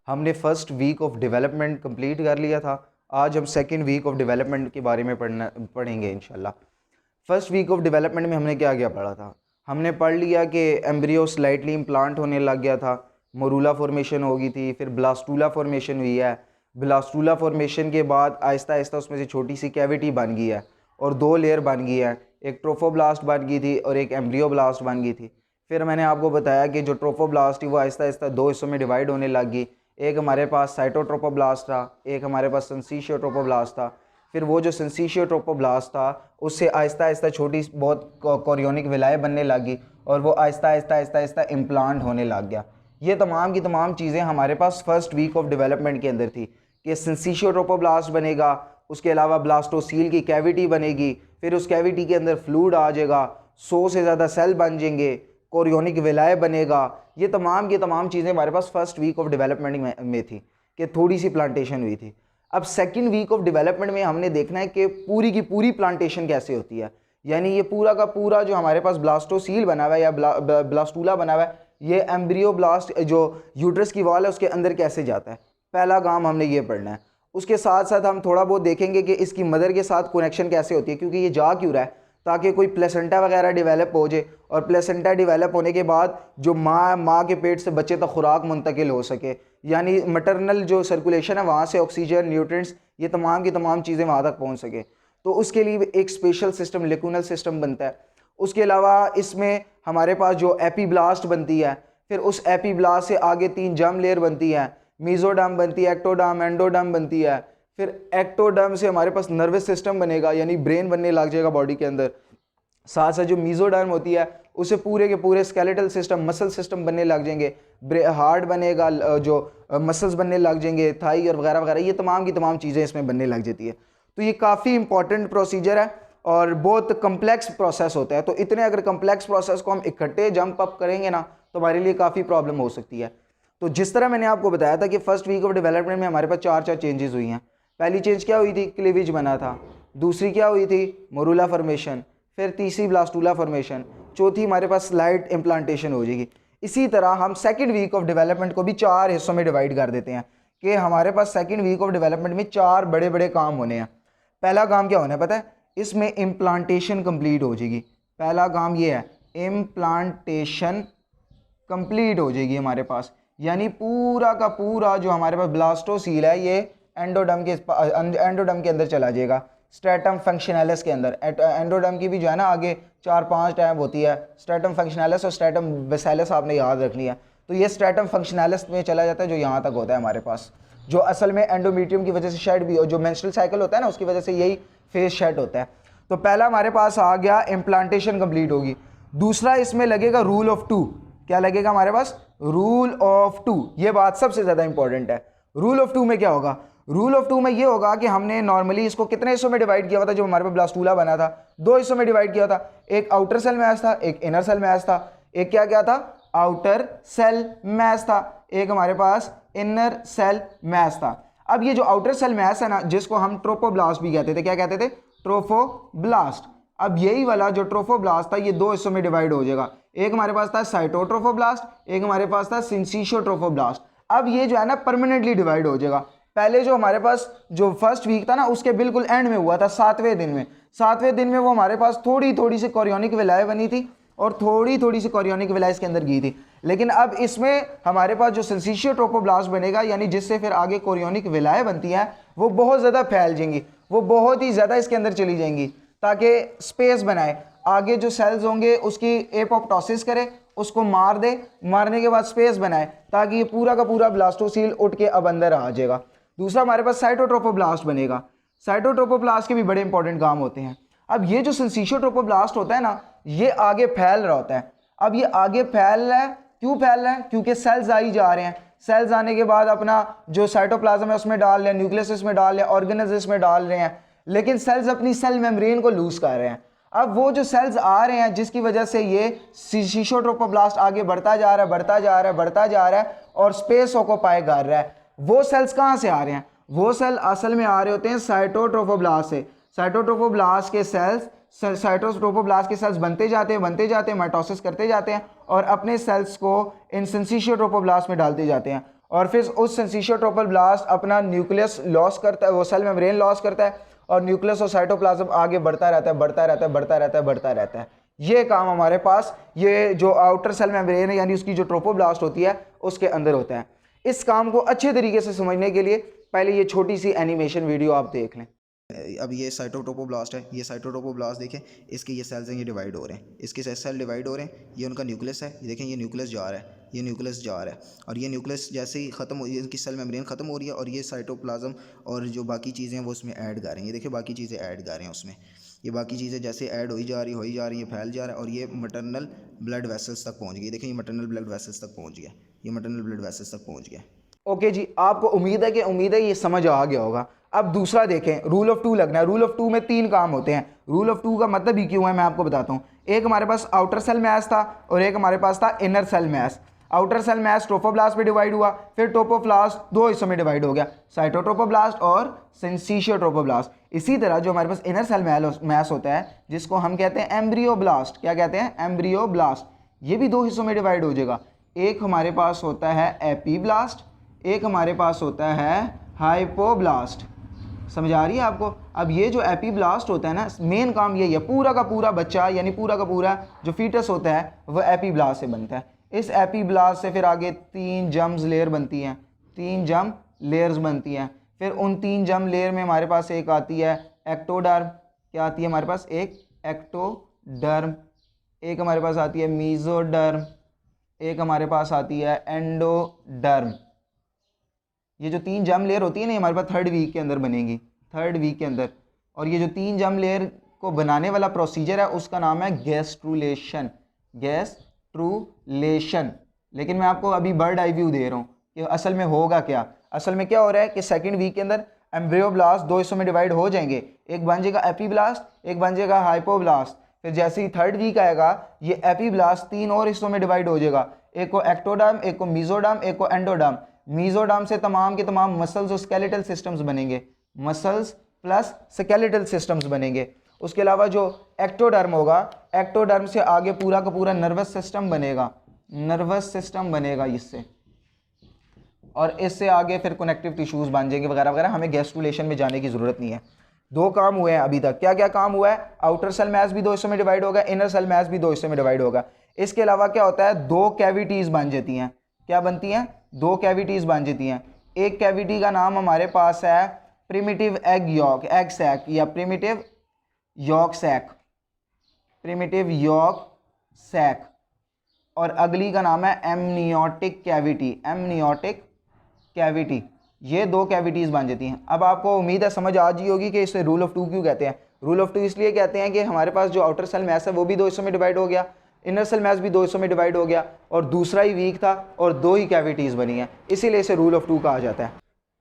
हमने first week of development complete कर लिया था। आज हम सेकंड वीक ऑफ डेवलपमेंट के बारे में पढ़ेंगे इंशाल्लाह। फर्स्ट वीक ऑफ डेवलपमेंट में हमने क्या क्या पढ़ा था? हमने पढ़ लिया कि एम्ब्रियो स्लाइटली इम्प्लांट होने लग गया था, मोरूला फॉर्मेशन हो गई थी, फिर ब्लास्टूला फॉर्मेशन हुई है। ब्लास्टूला फॉर्मेशन के बाद आहिस्ता आहिस्ता उसमें से छोटी सी कैविटी बन गई है और दो लेयर बन गई है, एक ट्रोफोब्लास्ट बन गई थी और एक एम्ब्रियोब्लास्ट बन गई थी। फिर मैंने आपको बताया कि जो ट्रोफोब्लास्ट थी वो आहिस्ता आहिस्ता दो हिस्सों में डिवाइड होने लग गई। एक हमारे पास साइटोट्रोपोब्लास्ट था, एक हमारे पास सिंसीशियोट्रोपोब्लास्ट था। फिर वो जो सिंसीशियोट्रोपोब्लास्ट था उससे आहिस्ता आहिस्ता छोटी बहुत कोरियोनिक विलायें बनने लगी और वो आहिस्ता आहिस्ता आहिस्ता आहिस्ता इम्प्लांट होने लग गया। ये तमाम की तमाम चीज़ें हमारे पास फर्स्ट वीक ऑफ डेवलपमेंट के अंदर थी कि सिंसीशियोट्रोपोब्लास्ट बनेगा, उसके अलावा ब्लास्टोसील की कैविटी बनेगी, फिर उस कैविटी के अंदर फ्लूइड आ जाएगा, 100 से ज़्यादा सेल बन जाएंगे, कोरियोनिक विलाय बनेगा। ये तमाम की तमाम चीज़ें हमारे पास फर्स्ट वीक ऑफ डेवलपमेंट में थी कि थोड़ी सी प्लांटेशन हुई थी। अब सेकंड वीक ऑफ डेवलपमेंट में हमने देखना है कि पूरी की पूरी प्लांटेशन कैसे होती है, यानी ये पूरा का पूरा जो हमारे पास ब्लास्टोसील बना हुआ है या ब्लास्टूला बना हुआ है, ये एम्ब्रियोब्लास्ट जो यूट्रस की वॉल है उसके अंदर कैसे जाता है। पहला काम हमने ये पढ़ना है। उसके साथ साथ हम थोड़ा बहुत देखेंगे कि इसकी मदर के साथ कनेक्शन कैसे होती है, क्योंकि ये जा क्यों रहा है, ताकि कोई प्लेसेंटा वगैरह डेवलप हो जाए और प्लेसेंटा डेवलप होने के बाद जो माँ के पेट से बच्चे तक खुराक मुंतकिल हो सके, यानी मटरनल जो सर्कुलेशन है वहाँ से ऑक्सीजन, न्यूट्रिएंट्स, ये तमाम की तमाम चीज़ें वहाँ तक पहुँच सके। तो उसके लिए एक स्पेशल सिस्टम लेकुनल सिस्टम बनता है। उसके अलावा इसमें हमारे पास जो एपीब्लास्ट बनती है, फिर उस एपीब्लास्ट से आगे 3 जर्म लेयर बनती है, मीजोडर्म बनती है, एक्टोडर्म, एंडोडर्म बनती है। फिर एक्टोडर्म से हमारे पास नर्वस सिस्टम बनेगा, यानी ब्रेन बनने लग जाएगा बॉडी के अंदर। साथ साथ जो मीजोडर्म होती है उसे पूरे के पूरे स्केलेटल सिस्टम, मसल सिस्टम बनने लग जाएंगे, हार्ट बनेगा, जो मसल्स बनने लग जाएंगे, थाई और वगैरह वगैरह, ये तमाम की तमाम चीज़ें इसमें बनने लग जाती है। तो ये काफ़ी इंपॉर्टेंट प्रोसीजर है और बहुत कम्प्लेक्स प्रोसेस होता है। तो इतने अगर कम्प्लेक्स प्रोसेस को हम इकट्ठे जंप अप करेंगे ना तो हमारे लिए काफ़ी प्रॉब्लम हो सकती है। तो जिस तरह मैंने आपको बताया था कि फर्स्ट वीक ऑफ डेवलपमेंट में हमारे पास 4 चेंजेस हुई हैं। पहली चेंज क्या हुई थी? क्लीवेज बना था। दूसरी क्या हुई थी? Morula formation. फिर तीसरी ब्लास्टूला फॉर्मेशन। चौथी हमारे पास स्लाइड इम्प्लांटेशन हो जाएगी। इसी तरह हम सेकंड वीक ऑफ डेवलपमेंट को भी 4 हिस्सों में डिवाइड कर देते हैं कि हमारे पास सेकंड वीक ऑफ डेवलपमेंट में 4 बड़े बड़े काम होने हैं। पहला काम क्या होना है पता है? इसमें इम्प्लांटेशन कंप्लीट हो जाएगी। पहला काम ये है, इम्प्लांटेशन कंप्लीट हो जाएगी हमारे पास, यानी पूरा का पूरा जो हमारे पास ब्लास्टोसील है ये एंडोडर्म के अंदर चला जाएगा, स्ट्रेटम फंक्शनैलिस के अंदर। एंडोडर्म की भी जो है ना आगे 4-5 टैब होती है, स्ट्रेटम फंक्शनैलिस और स्ट्रेटम बेसिलस आपने याद रखनी है। तो ये स्ट्रेटम फंक्शनैलिस में चला जाता है जो यहाँ तक होता है हमारे पास, जो असल में एंडोमेट्रियम की वजह से शेड भी, जो मेंस्ट्रुअल साइकिल होता है ना उसकी वजह से यही फेस शेड होता है। तो पहला हमारे पास आ गया, इम्प्लांटेशन कंप्लीट होगी। दूसरा इसमें लगेगा रूल ऑफ 2। क्या लगेगा हमारे पास? Rule of 2। ये बात सबसे ज़्यादा इंपॉर्टेंट है। रूल ऑफ 2 में क्या होगा? रूल ऑफ 2 में ये होगा कि हमने नॉर्मली इसको कितने हिस्सों में डिवाइड किया हुआ था? जो हमारे पास ब्लास्टूला बना था 2 हिस्सों में डिवाइड किया था। एक आउटर सेल मैच था, एक इनर सेल मैच था। एक क्या क्या था? आउटर सेल मैच था, एक हमारे पास इनर सेल मैच था। अब ये जो आउटर सेल मैच है ना, जिसको हम ट्रोफोब्लास्ट भी कहते थे, क्या कहते थे? ट्रोफोब्लास्ट। अब यही वाला जो ट्रोफोब्लास्ट था ये 2 हिस्सों में डिवाइड हो जाएगा। एक हमारे पास था साइटोट्रोफोब्लास्ट, एक हमारे पास था सिंसीशियोट्रोफोब्लास्ट। अब ये जो है ना परमानेंटली डिवाइड हो जाएगा। पहले जो हमारे पास जो फर्स्ट वीक था ना उसके बिल्कुल एंड में हुआ था, 7वें दिन में। 7वें दिन में वो हमारे पास थोड़ी थोड़ी सी कोरियोनिक विलाय बनी थी और थोड़ी थोड़ी सी कोरियोनिक विलाय इसके अंदर गई थी। लेकिन अब इसमें हमारे पास जो सिंसीशियोट्रोफोब्लास्ट बनेगा, यानी जिससे फिर आगे कोरियोनिक विलाय बनती हैं, वो बहुत ज़्यादा फैल जाएंगी, वो बहुत ही ज़्यादा इसके अंदर चली जाएंगी ताकि स्पेस बनाए। आगे जो सेल्स होंगे उसकी एपोप्टोसिस करे, उसको मार दे, मारने के बाद स्पेस बनाए ताकि ये पूरा का पूरा ब्लास्टोसील उठ के अब अंदर आ जाएगा। दूसरा हमारे पास साइटोट्रोफोब्लास्ट बनेगा। साइटोट्रोफोब्लास्ट के भी बड़े इंपॉर्टेंट काम होते हैं। अब ये जो सिंसीशियोट्रोफोब्लास्ट होता है ना, ये आगे फैल रहा होता है। अब ये आगे फैल रहा है, क्यों फैल रहा है? क्योंकि सेल्स आई जा रहे हैं। सेल्स आने के बाद अपना जो साइटोप्लाज्म है उसमें डाल रहे हैं, न्यूक्लियस इसमें डाल रहे हैं, ऑर्गेनेल्स में डाल रहे हैं, लेकिन सेल्स अपनी सेल मेम्ब्रेन को लूज कर रहे हैं। अब वो जो सेल्स आ रहे हैं जिसकी वजह से ये सिंसीशियोट्रोफोब्लास्ट आगे बढ़ता जा रहा है, बढ़ता जा रहा है, बढ़ता जा रहा है और स्पेस ऑक्यूपाई कर रहा है। वो सेल्स कहाँ से आ रहे हैं? वो सेल असल में आ रहे होते हैं साइटोट्रोफोब्लास्ट से। साइटोट्रोफोब्लास्ट के सेल्स बनते जाते हैं, माइटोसिस करते जाते हैं और अपने सेल्स को इन सिंसीशियोट्रोफोब्लास्ट में डालते जाते हैं और फिर उस सिंसिशियो ट्रोफोब्लास्ट अपना न्यूक्लियस लॉस करता है, वो सेल मेम्ब्रेन लॉस करता है और न्यूक्लियस और साइटोप्लाज्म आगे बढ़ता रहता है, बढ़ता रहता है, बढ़ता रहता है, बढ़ता रहता है। ये काम हमारे पास ये जो आउटर सेल मेम्ब्रेन है यानी उसकी जो ट्रोफोब्लास्ट होती है उसके अंदर होता है। इस काम को अच्छे तरीके से समझने के लिए पहले ये छोटी सी एनिमेशन वीडियो आप देख लें। अब ये साइटोट्रोपोब्लास्ट है, ये साइटोट्रोपोब्लास्ट देखें, इसके ये सेल्स हैं, ये डिवाइड हो रहे हैं, इसके सेल डिवाइड हो रहे हैं, ये उनका न्यूक्लियस है, ये देखें ये न्यूक्लियस जा रहा है, ये न्यूक्लियस जा रहा है और ये न्यूक्लियस जैसे ही ख़त्म हो, इनकी सेल मेम्ब्रेन ख़त्म हो रही है और ये साइटोप्लाज्म और जो बाकी चीज़ें हैं वो उसमें ऐड कर रहे हैं। ये देखिए बाकी चीज़ें ऐड कर रहे हैं उसमें, ये बाकी चीज़ें जैसे ऐड हो ही जा रही है, फैल जा रहा है और ये मटरनल ब्लड वेसल्स तक पहुँच गई। देखें ये मटरनल ब्लड वेसल्स तक पहुँच गया, ये मटरनल ब्लड वेसल्स तक पहुँच गया। ओके जी, आपको उम्मीद है ये समझ आ गया होगा। अब दूसरा देखें, रूल ऑफ टू लगना है। रूल ऑफ टू में 3 काम होते हैं। रूल ऑफ टू का मतलब ही क्यों है मैं आपको बताता हूँ। एक हमारे पास आउटर सेल मैस था और एक हमारे पास था inner cell mass. Outer cell mass trophoblast में डिवाइड हुआ, फिर ट्रोफोब्लास्ट 2 हिस्सों में डिवाइड हो गया, साइटोट्रोपोब्लास्ट और सिंसिशियो ट्रोफोब्लास्ट। इसी तरह जो हमारे पास इनर सेल मैस होता है जिसको हम कहते हैं एम्ब्रियोब्लास्ट, क्या कहते हैं, एम्ब्रियोब्लास्ट, ये भी 2 हिस्सों में डिवाइड हो जाएगा। एक हमारे पास होता है एपीब्लास्ट, एक हमारे पास होता है हाइपोब्लास्ट। समझ आ रही है आपको। अब ये जो एपीब्लास्ट होता है ना, मेन काम यही है, पूरा का पूरा बच्चा यानी पूरा का पूरा जो फीटस होता है वह एपीब्लास्ट से बनता है। इस एपीब्लास्ट से फिर आगे 3 जर्म्स लेयर बनती हैं, 3 जर्म लेयर्स बनती हैं। फिर उन 3 जर्म लेयर में हमारे पास एक आती है एक्टोडर्म, क्या आती है हमारे पास, एक एक्टोडर्म, एक हमारे पास आती है मीजोडर्म, एक हमारे पास आती है एंडोडर्म। ये जो 3 जर्म लेयर होती है ना, हमारे पास 3rd वीक के अंदर बनेगी, 3rd वीक के अंदर। और ये जो 3 जर्म लेयर को बनाने वाला प्रोसीजर है उसका नाम है गैस्ट्रुलेशन, गैस्ट्रुलेशन। लेकिन मैं आपको अभी बर्ड आई व्यू दे रहा हूँ कि असल में होगा क्या। असल में क्या हो रहा है कि 2nd वीक के अंदर एम्ब्रियोब्लास्ट 2 हिस्सों में डिवाइड हो जाएंगे, एक बन जाएगा एपीब्लास्ट, एक बन जाएगा हाइपोब्लास्ट। फिर जैसे ही 3rd वीक आएगा ये एपीब्लास्ट 3 और हिस्सों में डिवाइड हो जाएगा, एक को एक्टोडर्म, एक को मीजोडर्म, एक को एंडोडर्म। मीजोडर्म से तमाम के तमाम मसल्स और स्केलेटल सिस्टम्स बनेंगे, मसल्स प्लस स्केलेटल सिस्टम्स बनेंगे। उसके अलावा जो एक्टोडर्म होगा, एक्टोडर्म से आगे पूरा का पूरा नर्वस सिस्टम बनेगा, नर्वस सिस्टम बनेगा इससे, और इससे आगे फिर कनेक्टिव टिश्यूज बन जाएंगे वगैरह वगैरह। हमें गैस्ट्रुलेशन में जाने की ज़रूरत नहीं है। 2 काम हुए हैं अभी तक। क्या क्या काम हुआ है, आउटर सेल मैस भी 2 हिस्सों में डिवाइड होगा, इनर सेल मैस भी 2 हिस्सों में डिवाइड होगा। इसके अलावा क्या होता है, 2 कैविटीज़ बन जाती हैं। क्या बनती हैं, 2 कैविटीज़ बन जाती हैं। एक कैविटी का नाम हमारे पास है primitive egg yolk, egg sac या primitive yolk sac, primitive yolk sac. और अगली का नाम है एमनियोटिक कैविटी, एमनियोटिक कैविटी। ये 2 कैविटीज़ बन जाती हैं। अब आपको उम्मीद है समझ आ जी होगी कि इसे रूल ऑफ 2 क्यों कहते हैं। रूल ऑफ 2 इसलिए कहते हैं कि हमारे पास जो आउटर सेल मैस है वो भी 2 हिस्सों में डिवाइड हो गया, इनर सेल मैस भी 2 हिस्सों में डिवाइड हो गया और दूसरा ही वीक था और 2 ही कैविटीज़ बनी हैं, इसीलिए इसे रूल ऑफ 2 कहा जाता है।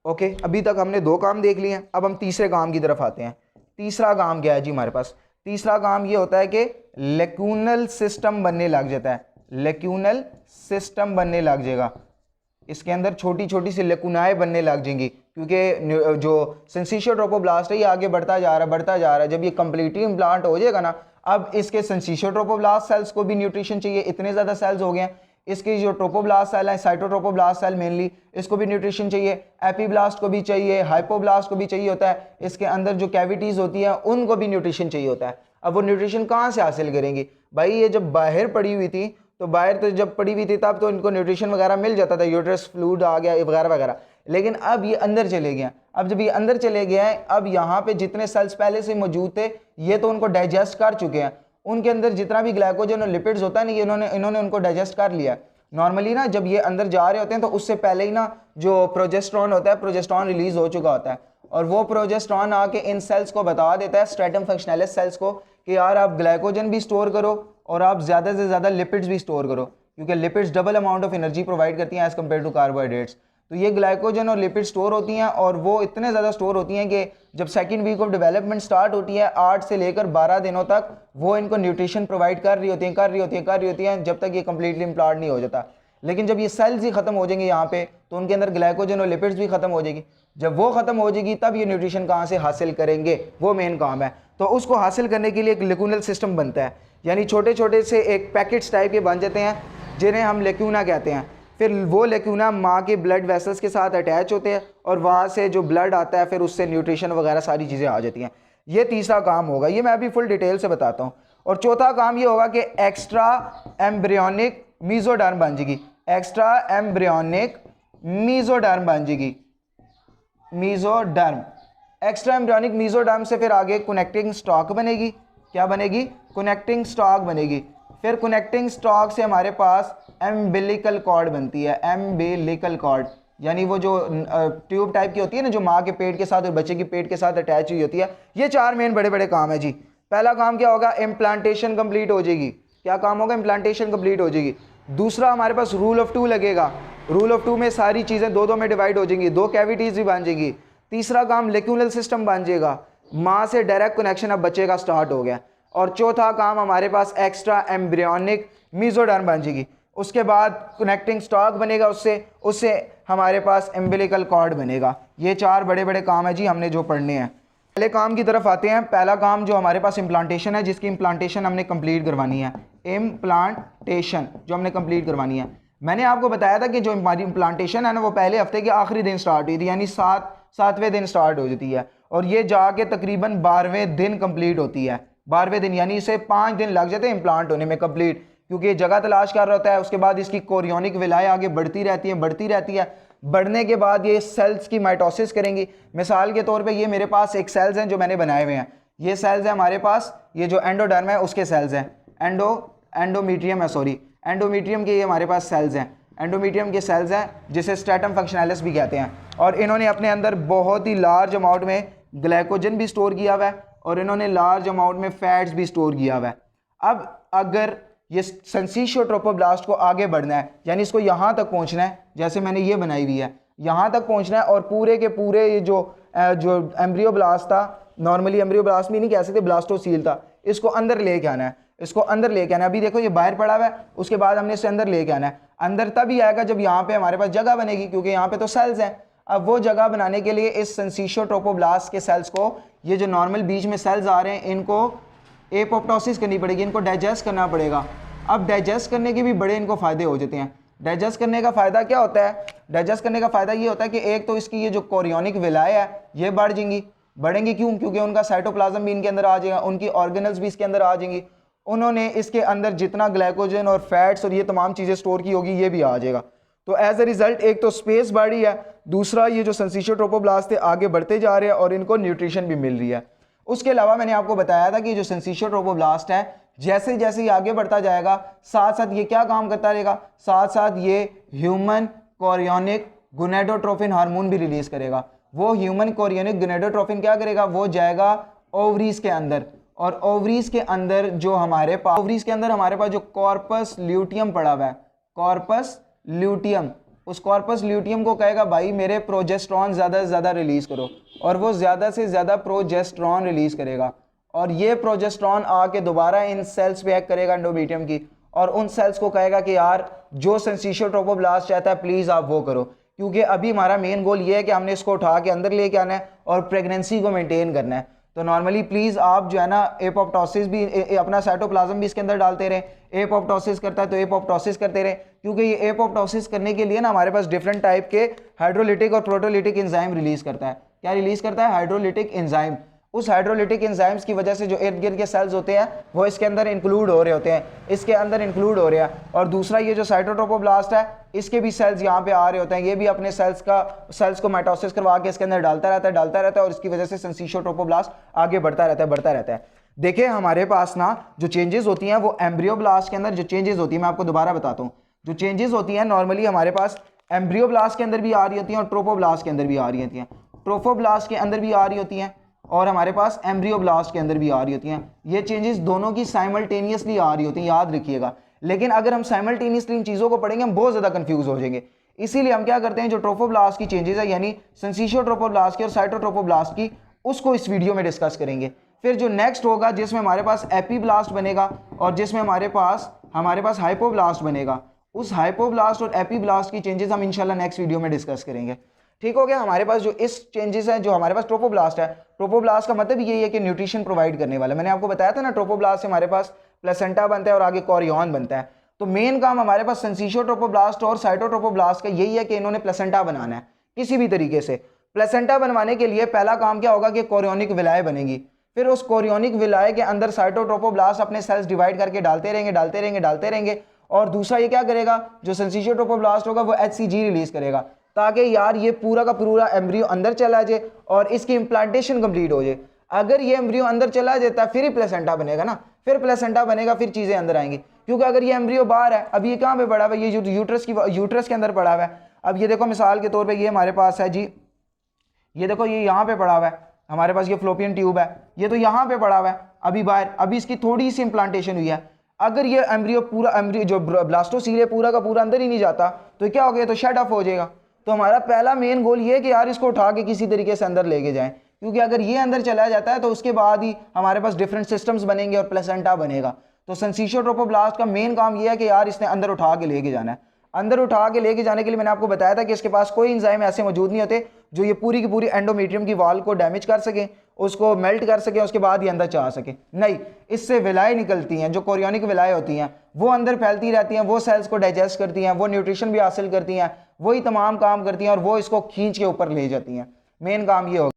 ओके, अभी तक हमने 2 काम देख लिए हैं। अब हम तीसरे काम की तरफ आते हैं। तीसरा काम क्या है जी हमारे पास, तीसरा काम ये होता है कि लेक्यूनल सिस्टम बनने लग जाता है, लेक्यूनल सिस्टम बनने लग जाएगा। इसके अंदर छोटी छोटी सी लेकुनाएं बनने लग जाएंगी क्योंकि जो सिंसिशियो ट्रोफोब्लास्ट है ये आगे बढ़ता जा रहा है, बढ़ता जा रहा है। जब ये कम्प्लीटली इम्प्लांट हो जाएगा ना, अब इसके सिंसिशियो ट्रोफोब्लास्ट सेल्स को भी न्यूट्रिशन चाहिए, इतने ज़्यादा सेल्स हो गए हैं। इसके जो ट्रोफोब्लास्ट सेल है, साइटोट्रोफोब्लास्ट सेल मेनली, इसको भी न्यूट्रिशन चाहिए, एपीब्लास्ट को भी चाहिए, हाइपोब्लास्ट को भी चाहिए होता है। इसके अंदर जो कैविटीज़ होती हैं उनको भी न्यूट्रिशन चाहिए होता है। अब वो न्यूट्रिशन कहाँ से हासिल करेंगी भाई, ये जब बाहर पड़ी हुई थी तो बाहर तो जब पड़ी हुई थी तब तो इनको न्यूट्रिशन वगैरह मिल जाता था, यूट्रस फ्लूइड आ गया वगैरह वगैरह। लेकिन अब ये अंदर चले गए। अब जब ये अंदर चले गए हैं, अब यहाँ पे जितने सेल्स पहले से मौजूद थे ये तो उनको डाइजेस्ट कर चुके हैं। उनके अंदर जितना भी ग्लाइकोजन और लिपिड्स होता है ना, इन्होंने उनको डाइजेस्ट कर लिया। नॉर्मली ना जब ये अंदर जा रहे होते हैं तो उससे पहले ही ना जो प्रोजेस्टेरॉन होता है, प्रोजेस्टेरॉन रिलीज हो चुका होता है और वो प्रोजेस्टेरॉन आके इन सेल्स को बता देता है, स्ट्रेटम फंक्शनैलिस सेल्स को, कि यार आप ग्लाइकोजन भी स्टोर करो और आप ज़्यादा से ज़्यादा लिपिड्स भी स्टोर करो, क्योंकि lipids double amount of energy provide करती हैं एज़ कम्पेयर टू कार्बोहाइड्रेट्स। तो ये ग्लाइकोजन और लिपिड स्टोर होती हैं और वो इतने ज़्यादा स्टोर होती हैं कि जब 2nd week of development start होती है 8 से लेकर 12 दिनों तक वो इनको न्यूट्रिशन प्रोवाइड कर रही होती हैं जब तक ये कम्प्लीटली इम्प्लांट नहीं हो जाता। लेकिन जब ये सेल्स ही खत्म हो जाएंगे यहाँ पे तो उनके अंदर ग्लाइकोजन और लिपिड्स भी खत्म हो जाएगी। जब वो खत्म हो जाएगी तब ये न्यूट्रिशन कहाँ से हासिल करेंगे, वो मेन काम है। तो उसको हासिल करने के लिए एक लेक्यूनल सिस्टम बनता है, यानी छोटे छोटे से एक पैकेट्स टाइप के बन जाते हैं जिन्हें हम लेक्यूना कहते हैं। फिर वो लेक्यूना माँ के ब्लड वेसल्स के साथ अटैच होते हैं और वहाँ से जो ब्लड आता है फिर उससे न्यूट्रिशन वगैरह सारी चीज़ें आ जाती हैं। ये तीसरा काम होगा, ये मैं अभी फुल डिटेल से बताता हूँ। और चौथा काम ये होगा कि एक्स्ट्रा एम्ब्रियोनिक मीजोडर्म बन जाएगी, एक्स्ट्रा एम्ब्रियोनिक मीजोडर्म बन जाएगी, मीजोडर्म। एक्स्ट्रा एम्ब्रियोनिक मीजोडर्म से फिर आगे कनेक्टिंग स्टॉक बनेगी। क्या बनेगी? कनेक्टिंग स्टॉक बनेगी। फिर कनेक्टिंग स्टॉक से हमारे पास एम्बिलिकल कॉर्ड बनती है, एम्बिलिकल कॉर्ड, यानी वो जो ट्यूब टाइप की होती है ना, जो माँ के पेट के साथ और बच्चे के पेट के साथ अटैच हुई होती है। ये चार मेन बड़े बड़े काम है जी। पहला काम क्या होगा? इम्प्लांटेशन कंप्लीट हो जाएगी। क्या काम होगा? इम्प्लांटेशन कंप्लीट हो जाएगी। दूसरा हमारे पास रूल ऑफ टू लगेगा। रूल ऑफ टू में सारी चीज़ें दो दो में डिवाइड हो जाएंगी, दो कैविटीज भी बन जाएंगी। तीसरा काम लेक्यूनल सिस्टम बन जाएगा, माँ से डायरेक्ट कनेक्शन अब बच्चे का स्टार्ट हो गया। और चौथा काम हमारे पास एक्स्ट्रा एम्ब्रियोनिक मीजोडर्म बन जाएगी। उसके बाद कनेक्टिंग स्टॉक बनेगा, उससे हमारे पास एम्बिलिकल कॉर्ड बनेगा। ये चार बड़े बड़े काम है जी हमने जो पढ़ने हैं। पहले काम की तरफ आते हैं। पहला काम जो हमारे पास इम्प्लांटेशन है, जिसकी इम्प्लांटेशन हमने कंप्लीट करवानी है। इम्प्लांटेशन जो हमने कंप्लीट करवानी है, मैंने आपको बताया था कि जो हमारी इम्प्लांटेशन है ना, वो पहले हफ्ते के आखिरी दिन स्टार्ट हुई थी, यानी सातवें दिन स्टार्ट हो जाती है और ये जाके तकरीबन 12वें दिन कंप्लीट होती है। 12वें दिन यानी इसे 5 दिन लग जाते हैं इम्प्लांट होने में कंप्लीट, क्योंकि ये जगह तलाश कर रहा होता है। उसके बाद इसकी कोरियोनिक विलाएं आगे बढ़ती रहती है। बढ़ने के बाद ये सेल्स की माइटोसिस करेंगी। मिसाल के तौर पे ये मेरे पास एक सेल्स हैं जो मैंने बनाए हुए हैं। ये सेल्स हैं हमारे पास, ये जो एंडोडर्म है उसके सेल्स हैं, एंडोमीट्रियम है, सॉरी एंडोमीट्रियम के ये हमारे पास सेल्स हैं, एंडोमीट्रियम के सेल्स हैं जिसे स्ट्रेटम फंक्शनैलिस भी कहते हैं। और इन्होंने अपने अंदर बहुत ही लार्ज अमाउंट में ग्लाइकोजन भी स्टोर किया हुआ है और इन्होंने लार्ज अमाउंट में फैट्स भी स्टोर किया हुआ है। अब अगर ये सिंसिशियो ट्रोपोब्लास्ट को आगे बढ़ना है, यानी इसको यहाँ तक पहुँचना है, जैसे मैंने ये बनाई हुई है, यहाँ तक पहुँचना है और पूरे के पूरे ये जो एम्ब्रियोब्लास्ट था, नॉर्मली एम्ब्रियोब्लास्ट भी नहीं कह सकते, ब्लास्टोसील था, इसको अंदर लेके आना है, इसको अंदर लेके आना है। अभी देखो ये बाहर पड़ा हुआ है, उसके बाद हमने इसे अंदर लेके आना है। अंदर तभी आएगा जब यहाँ पे हमारे पास जगह बनेगी, क्योंकि यहाँ पे तो सेल्स हैं। अब वो जगह बनाने के लिए इस सिंसिशियो ट्रोपोब्लास्ट के सेल्स को, ये जो नॉर्मल बीच में सेल्स आ रहे हैं, इनको एपोप्टोसिस करनी पड़ेगी, इनको डाइजेस्ट करना पड़ेगा। अब डाइजेस्ट करने के भी बड़े इनको फ़ायदे हो जाते हैं। डाइजेस्ट करने का फ़ायदा क्या होता है? डाइजेस्ट करने का फ़ायदा ये होता है कि एक तो इसकी ये जो कोरियोनिक विलाएं है ये बढ़ जाएंगी। बढ़ेंगी क्यों? क्योंकि उनका साइटोप्लाज्म भी इनके अंदर आ जाएगा, उनकी ऑर्गेनल्स भी इसके अंदर आ जाएंगी। उन्होंने इसके अंदर जितना ग्लाइकोजन और फैट्स और ये तमाम चीज़ें स्टोर की होगी ये भी आ जाएगा। तो एज अ रिजल्ट एक तो स्पेस बढ़ी है, दूसरा ये जो सिंसिशियो ट्रोपोब्लास्ट थे आगे बढ़ते जा रहे हैं और इनको न्यूट्रिशन भी मिल रही है। उसके अलावा मैंने आपको बताया था कि जो सिंसिशियो ट्रोपोब्लास्ट है जैसे जैसे ये आगे बढ़ता जाएगा, साथ साथ ये क्या काम करता रहेगा? साथ साथ ये ह्यूमन कोरियोनिक गोनेडोट्रोफिन हार्मोन भी रिलीज करेगा। वो ह्यूमन कोरियोनिक गोनेडोट्रोफिन क्या करेगा? वो जाएगा ओवरीज के अंदर, और ओवरीज के अंदर जो हमारे पास जो कॉर्पस ल्यूटियम पड़ा हुआ है, कॉर्पस ल्यूटियम, उस कॉर्पस ल्यूटियम को कहेगा भाई मेरे प्रोजेस्टेरॉन ज़्यादा से ज़्यादा रिलीज़ करो, और वो ज़्यादा से ज़्यादा प्रोजेस्टेरॉन रिलीज़ करेगा। और ये प्रोजेस्टेरॉन आके दोबारा इन सेल्स पे एक्ट करेगा एंडोमीट्रियम की, और उन सेल्स को कहेगा कि यार जो सिंसिशियो ट्रोपोब्लास्ट चाहता है प्लीज़ आप वो करो, क्योंकि अभी हमारा मेन गोल ये है कि हमने इसको उठा के अंदर लेके आना है और प्रेगनेंसी को मेंटेन करना है। तो नॉर्मली प्लीज़ आप जो है ना एपोप्टोसिस भी अपना साइटोप्लाज्म भी इसके अंदर डालते रहें। एपोप्टोसिस करता है तो एपोप्टोसिस करते रहें, क्योंकि ये एपोप्टोसिस करने के लिए ना हमारे पास डिफरेंट टाइप के हाइड्रोलिटिक और प्रोटोलिटिक एंजाइम रिलीज़ करता है। क्या रिलीज़ करता है? Hydrolytic enzyme. उस हाइड्रोलिटिक एंजाइम्स की वजह से जो इर्द गिर्द के सेल्स होते हैं वो इसके अंदर इंक्लूड हो रहे होते हैं, इसके अंदर इंक्लूड हो रहे हैं। और दूसरा ये जो साइटोट्रोपोब्लास्ट है इसके भी सेल्स यहाँ पे आ रहे होते हैं, ये भी अपने सेल्स को माइटोसिस करवा के इसके अंदर डालता रहता है और इसकी वजह से सिंसिशियो ट्रोपोब्लास्ट आगे बढ़ता रहता है। देखिए हमारे पास ना जो चेंजेस होती हैं वो एम्ब्रियोब्लास्ट के अंदर जो चेंजेस होती है, मैं आपको दोबारा बताता हूँ। जो चेंजेस होती हैं नॉर्मली हमारे पास एम्ब्रियोब्लास्ट के अंदर भी आ रही होती हैं और ट्रोपोब्लास्ट के अंदर भी आ रही होती हैं, ट्रोफोब्लास्ट के अंदर भी आ रही होती हैं और हमारे पास एम्ब्रियोब्लास्ट के अंदर भी आ रही होती हैं। ये चेंजेस दोनों की साइमल्टेनियसली आ रही होती हैं, याद रखिएगा। लेकिन अगर हम साइमल्टेनियसली इन चीज़ों को पढ़ेंगे हम बहुत ज़्यादा कंफ्यूज हो जाएंगे। इसीलिए हम क्या करते हैं, जो ट्रोफोब्लास्ट की चेंजेस है यानी सिंसिशियो ट्रोपोब्लास्ट की और साइटोट्रोपोब्लास्ट की, उसको इस वीडियो में डिस्कस करेंगे। फिर जो नेक्स्ट होगा जिसमें हमारे पास एपीब्लास्ट बनेगा और जिसमें हमारे पास हाइपोब्लास्ट बनेगा, उस हाइपोब्लास्ट और एपीब्लास्ट की चेंजेस हम इंशाल्लाह नेक्स्ट वीडियो में डिस्कस करेंगे। ठीक हो गया। हमारे पास जो इस चेंजेस हैं, जो हमारे पास ट्रोपोब्लास्ट है, ट्रोपोब्लास्ट का मतलब यही है कि न्यूट्रिशन प्रोवाइड करने वाला। मैंने आपको बताया था ना, ट्रोपोब्लास्ट से हमारे पास प्लेसेंटा बनता है और आगे कोरियन बनता है। तो मेन काम हमारे पास सिंचियोट्रोपोब्लास्ट और साइटोट्रोपोब्लास्ट का यही है कि इन्होंने प्लेसेंटा बनाना है किसी भी तरीके से। प्लेसेंटा बनवाने के लिए पहला काम क्या होगा कि कोरियोनिक विलाय बनेगी, फिर उस कोरियोनिक विलाय के अंदर साइटोट्रोपोब्लास्ट अपने सेल्स डिवाइड करके डालते रहेंगे और दूसरा ये क्या करेगा, जो सिंचियोट्रोपोब्लास्ट होगा वो HCG रिलीज करेगा ताकि यार ये पूरा का पूरा एम्ब्रियो अंदर चला जाए और इसकी इम्प्लांटेशन कंप्लीट हो जाए। अगर ये एम्ब्रियो अंदर चला जाता है फिर ही प्लेसेंटा बनेगा ना, फिर प्लेसेंटा बनेगा, फिर चीज़ें अंदर आएंगी। क्योंकि अगर ये एम्ब्रियो बाहर है, अब ये कहाँ पे पड़ा हुआ है, ये यूट्रस के अंदर पड़ा हुआ है। अब ये देखो मिसाल के तौर पे ये हमारे पास है जी, ये देखो ये यहाँ पे पड़ा हुआ है हमारे पास, ये फ्लोपियन ट्यूब है, ये तो यहाँ पे पड़ा हुआ है अभी बाहर, अभी इसकी थोड़ी सी इम्प्लांटेशन हुई है। अगर ये एम्ब्रियो जो ब्लास्टोसील है पूरा का पूरा अंदर ही नहीं जाता तो क्या हो गया, तो शट ऑफ हो जाएगा। तो हमारा पहला मेन गोल ये है कि यार इसको उठा के किसी तरीके से अंदर लेके जाएं, क्योंकि अगर ये अंदर चला जाता है तो उसके बाद ही हमारे पास डिफरेंट सिस्टम्स बनेंगे और प्लेसेंटा बनेगा। तो सिंचियोट्रोपोब्लास्ट का मेन काम ये है कि यार इसने अंदर उठा के लेके जाना है। अंदर उठा के लेके जाने के लिए मैंने आपको बताया था कि इसके पास कोई एंजाइम ऐसे मौजूद नहीं होते जो ये पूरी की पूरी एंडोमेट्रियम की वॉल को डैमेज कर सके, उसको मेल्ट कर सके, उसके बाद ही अंदर जा सके। नहीं, इससे विलाएं निकलती हैं, जो कोरियोनिक विलाएं होती हैं वो अंदर फैलती रहती हैं, वो सेल्स को डाइजेस्ट करती हैं, वो न्यूट्रिशन भी हासिल करती हैं, वही तमाम काम करती हैं और वो इसको खींच के ऊपर ले जाती हैं। मेन काम ये होगा।